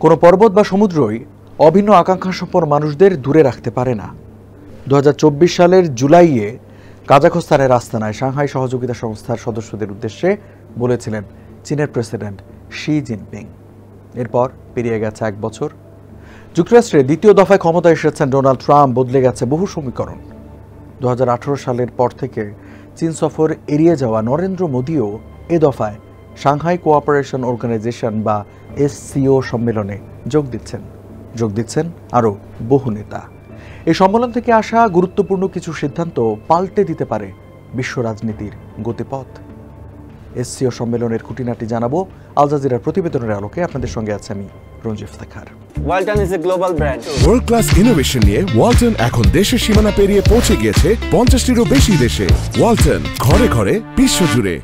কোনো পর্বত বা সমুদ্রই অভিন্ন আকাঙ্ক্ষাসম্পন্ন মানুষদের দূরে রাখতে পারে না। 2024 সালের জুলাইয়ে কাজাখস্তানের আস্তানায় সাংহাই সহযোগিতা সংস্থার সদস্যদের উদ্দেশ্যে বলেছিলেন চীনের প্রেসিডেন্ট শি জিনপিং। এরপর পেরিয়ে গেছে 1 বছর। যুক্তরাষ্ট্রে দ্বিতীয় দফায় ক্ষমতায় এসেছেন ডোনাল্ড ট্রাম্প, বদলে গেছে বহু সমীকরণ। 2018 সালের পর থেকে চীন সফর এড়িয়ে যাওয়া নরেন্দ্র মোদীও এ দফায় সাংহাই কোঅপারেশন অর্গানাইজেশন বা SCO সম্মেলনে যোগ দিচ্ছেন আরও বহু নেতা। এই সম্মেলন থেকে আসা গুরুত্বপূর্ণ কিছু সিদ্ধান্ত পাল্টে দিতে পারে বিশ্ব রাজনীতির গতিপথ। SCO সম্মেলনের খুঁটিনাটি জানাবো আল জাজিরার প্রতিবেদনের আলোকে। আপনাদের সঙ্গে আছে আমি রঞ্জিত শেখার। Walton is a global brand. World class innovation নিয়ে ওয়ালটন এখন দেশের সীমানা পেরিয়ে পৌঁছে গিয়েছে 50টিরও বেশি দেশে। ওয়ালটন, ঘরে ঘরে বিশ্বজুড়ে।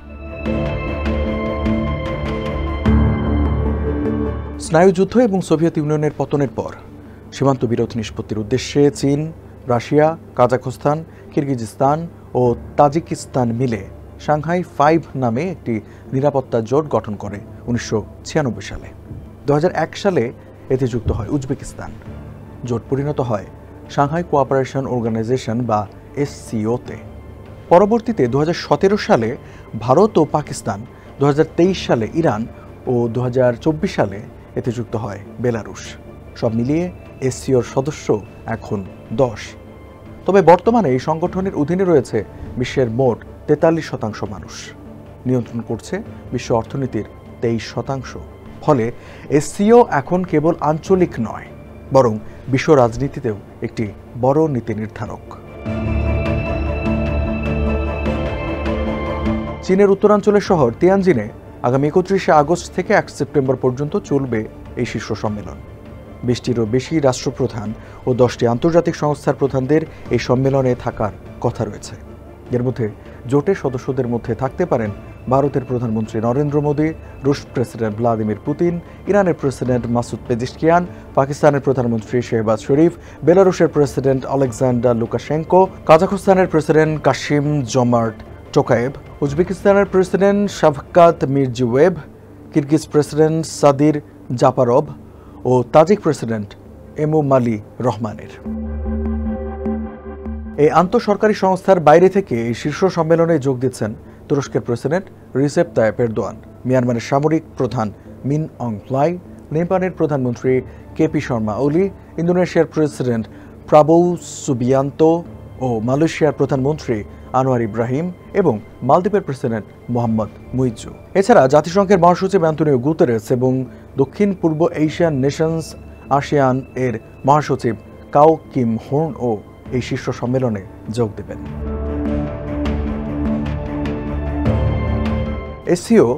স্নায়ুযুদ্ধ এবং সোভিয়েত ইউনিয়নের পতনের পর সীমান্ত বিরোধ নিষ্পত্তির উদ্দেশ্যে চীন, রাশিয়া, কাজাখস্তান, কিরগিজস্তান ও তাজিকিস্তান মিলে সাংহাই 5 নামে একটি নিরাপত্তা জোট গঠন করে 1996 সালে। 2001 সালে এতে যুক্ত হয় উজবেকিস্তান। জোট পরিণত হয় সাংহাই কোঅপারেশন অর্গানাইজেশন বা SCO-তে। পরবর্তীতে 2017 সালে ভারত ও পাকিস্তান, 2023 সালে ইরান ও 2024 সালে এতে যুক্ত হয় বেলারুশ। সব মিলিয়ে SCO-র সদস্য এখন 10। তবে বর্তমানে এই সংগঠনের অধীনে রয়েছে বিশ্বের মোট 43% মানুষ। নিয়ন্ত্রণ করছে বিশ্ব অর্থনীতির 23%। ফলে SCO এখন কেবল আঞ্চলিক নয়, বরং বিশ্ব রাজনীতিতেও একটি বড় নীতি নির্ধারক। চীনের উত্তরাঞ্চলের শহর তিয়ানজিনে আগামী 31 আগস্ট থেকে 1 সেপ্টেম্বর পর্যন্ত চলবে এই শীর্ষ সম্মেলন। 20টিরও বেশি রাষ্ট্রপ্রধান ও 10টি আন্তর্জাতিক সংস্থার প্রধানদের এই সম্মেলনে থাকার কথা রয়েছে। এর মধ্যে জোটের সদস্যদের মধ্যে থাকতে পারেন ভারতের প্রধানমন্ত্রী নরেন্দ্র মোদী, রুশ প্রেসিডেন্ট ভ্লাদিমির পুতিন, ইরানের প্রেসিডেন্ট মাসুদ পেজিশকিয়ান, পাকিস্তানের প্রধানমন্ত্রী শেহবাজ শরীফ, বেলারুশের প্রেসিডেন্ট আলেকজান্ডার লুকাশেঙ্কো, কাজাখস্তানের প্রেসিডেন্ট কাশিম জমার্ট টোকায়েভ, উজবেকিস্তানের president Shavkat Mirziyoyev, Kyrgyz president Sadyr Japarov ও তাজিক প্রেসিডেন্ট এমোমালি রহমানের। এই আন্তঃসরকারি সংস্থার বাইরে থেকে এই শীর্ষ সম্মেলনে যোগ দিচ্ছেন তুরস্কের প্রেসিডেন্ট রিসেপ তাইয়েপ এরদোয়ান, মিয়ানমারের সামরিক প্রধান মিন অং হ্লাই, নেপালের প্রধানমন্ত্রী কেপি শর্মা ওলি, ইন্দোনেশিয়ার প্রেসিডেন্ট প্রাবোও সুবিয়ান্তো ও মালয়েশিয়ার প্রধানমন্ত্রী আনোয়ার ইব্রাহিম এবং মালদ্বীপের প্রেসিডেন্ট মোহাম্মদ মুইজু। এছাড়া জাতিসংঘের মহাসচিব অ্যান্তোনিও গুতেরেস এবং দক্ষিণ পূর্ব এশিয়ান নেশনস ASEAN এর মহাসচিব কাও কিম হোর্ন ও এই শীর্ষ সম্মেলনে যোগ দেবেন। SCO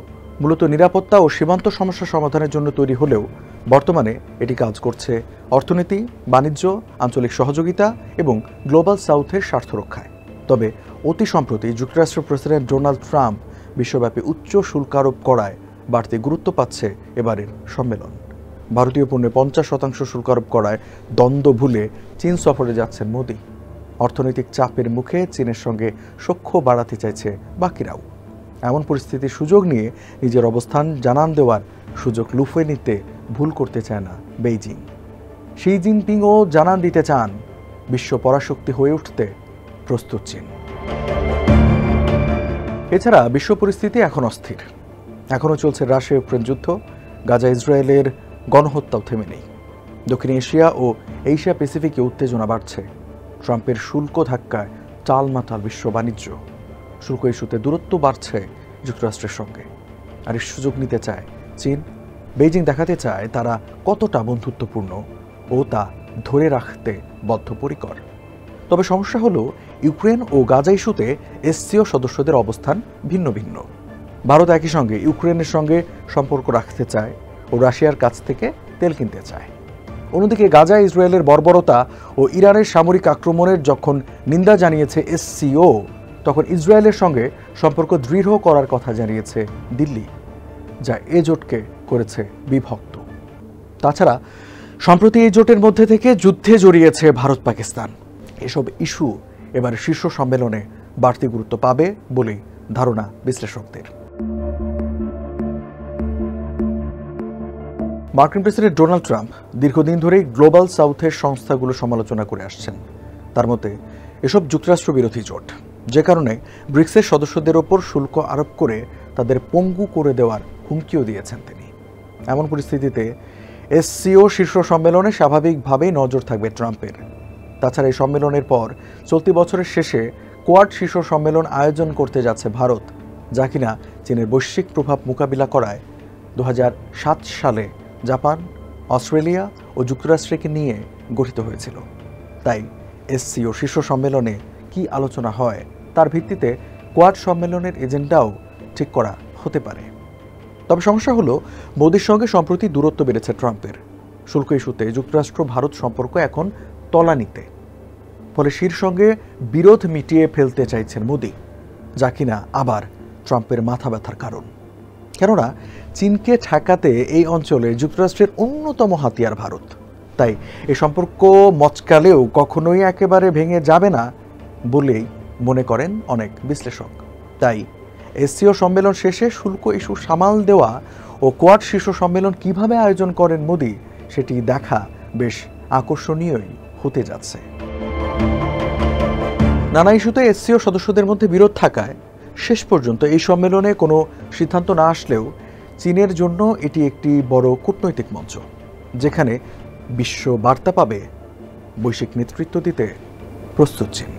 মূলত নিরাপত্তা ও সীমান্ত সমস্যা সমাধানের জন্য তৈরি হলেও বর্তমানে এটি কাজ করছে অর্থনীতি, বাণিজ্য, আঞ্চলিক সহযোগিতা এবং গ্লোবাল সাউথের স্বার্থ রক্ষায়। তবে অতি সম্প্রতি যুক্তরাষ্ট্রের প্রেসিডেন্ট ডোনাল্ড ট্রাম্প বিশ্বব্যাপী উচ্চ শুল্ক আরোপ করায় বাড়তি গুরুত্ব পাচ্ছে এবারের সম্মেলন। ভারতীয় পণ্যে 50% শুল্ক আরোপ করায় দ্বন্দ্ব ভুলে চীন সফরে যাচ্ছেন মোদি। অর্থনৈতিক চাপের মুখে চীনের সঙ্গে সখ্য বাড়াতে চাইছে বাকিরাও। এমন পরিস্থিতির সুযোগ নিয়ে নিজের অবস্থান জানান দেওয়ার সুযোগ লুফে নিতে ভুল করতে চায় না বেইজিং। শি জিনপিংও জানান দিতে চান বিশ্ব পরাশক্তি হয়ে উঠতে প্রস্তুত চীন। এছাড়া বিশ্ব পরিস্থিতি এখন অস্থির। এখনও চলছে রাশিয়া ইউক্রেন যুদ্ধ, গাজা ইসরায়েলের গণহত্যাও থেমে নেই। দক্ষিণ এশিয়া ও এশিয়া প্যাসিফিকে উত্তেজনা বাড়ছে। ট্রাম্পের শুল্ক ধাক্কায় টালমাটাল বিশ্ব বাণিজ্য। শুল্ক ইস্যুতে দূরত্ব বাড়ছে যুক্তরাষ্ট্রের সঙ্গে। আর এই সুযোগ নিতে চায় চীন। বেইজিং দেখাতে চায় তারা কতটা বন্ধুত্বপূর্ণ ও তা ধরে রাখতে বদ্ধপরিকর। তবে সমস্যা হলো ইউক্রেন ও গাজা ইস্যুতে SCO সদস্যদের অবস্থান ভিন্ন ভিন্ন। ভারত একই সঙ্গে ইউক্রেনের সঙ্গে সম্পর্ক রাখতে চায় ও রাশিয়ার কাছ থেকে তেল কিনতে চায়। অন্যদিকে গাজা ইসরায়েলের বর্বরতা ও ইরানের সামরিক আক্রমণের যখন নিন্দা জানিয়েছে SCO, তখন ইসরায়েলের সঙ্গে সম্পর্ক দৃঢ় করার কথা জানিয়েছে দিল্লি, যা এ জোটকে করেছে বিভক্ত। তাছাড়া সম্প্রতি এই জোটের মধ্যে থেকে যুদ্ধে জড়িয়েছে ভারত পাকিস্তান। এসব ইস্যু এবার শীর্ষ সম্মেলনে বাড়তি গুরুত্ব পাবে বলেই ধারণা বিশ্লেষকদের। মার্কিন প্রেসিডেন্ট ডোনাল্ড ট্রাম্প দীর্ঘদিন ধরেই গ্লোবাল সাউথের সংস্থাগুলো সমালোচনা করে আসছেন। তার মতে এসব যুক্তরাষ্ট্র বিরোধী জোট, যে কারণে ব্রিক্সের সদস্যদের ওপর শুল্ক আরোপ করে তাদের পঙ্গু করে দেওয়ার হুমকিও দিয়েছেন তিনি। এমন পরিস্থিতিতে এসসিও শীর্ষ সম্মেলনে স্বাভাবিকভাবেই নজর থাকবে ট্রাম্পের। তাছাড়া এই সম্মেলনের পর চলতি বছরের শেষে কোয়াড শীর্ষ সম্মেলন আয়োজন করতে যাচ্ছে ভারত, যা কিনা চীনের বৈশ্বিক প্রভাব মোকাবিলা করায় 2007 সালে জাপান, অস্ট্রেলিয়া ও যুক্তরাষ্ট্রকে নিয়ে গঠিত হয়েছিল। তাই এসসিও শীর্ষ সম্মেলনে কি আলোচনা হয় তার ভিত্তিতে কোয়াড সম্মেলনের এজেন্ডাও ঠিক করা হতে পারে। তবে সমস্যা হলো, মোদির সঙ্গে সম্প্রতি দূরত্ব বেড়েছে ট্রাম্পের। শুল্ক ইস্যুতে যুক্তরাষ্ট্র ভারত সম্পর্ক এখন তলানিতে। ফলে শির সঙ্গে বিরোধ মিটিয়ে ফেলতে চাইছেন মোদি, যা কিনা আবার ট্রাম্পের মাথা ব্যথার কারণ। কেননা চীনকে ঠেকাতে এই অঞ্চলে যুক্তরাষ্ট্রের অন্যতম হাতিয়ার ভারত। তাই এই সম্পর্ক মচকালেও কখনোই একেবারে ভেঙে যাবে না বলেই মনে করেন অনেক বিশ্লেষক। তাই এসসিও সম্মেলন শেষে শুল্ক ইস্যু সামাল দেওয়া ও কোয়াড শীর্ষ সম্মেলন কিভাবে আয়োজন করেন মোদি, সেটি দেখা বেশ আকর্ষণীয়ই হতে যাচ্ছে। নানা ইস্যুতে এসসিও সদস্যদের মধ্যে বিরোধ থাকায় শেষ পর্যন্ত এই সম্মেলনে কোনো সিদ্ধান্ত না আসলেও চীনের জন্য এটি একটি বড় কূটনৈতিক মঞ্চ, যেখানে বিশ্ব বার্তা পাবে বৈশ্বিক নেতৃত্ব দিতে প্রস্তুত চীন।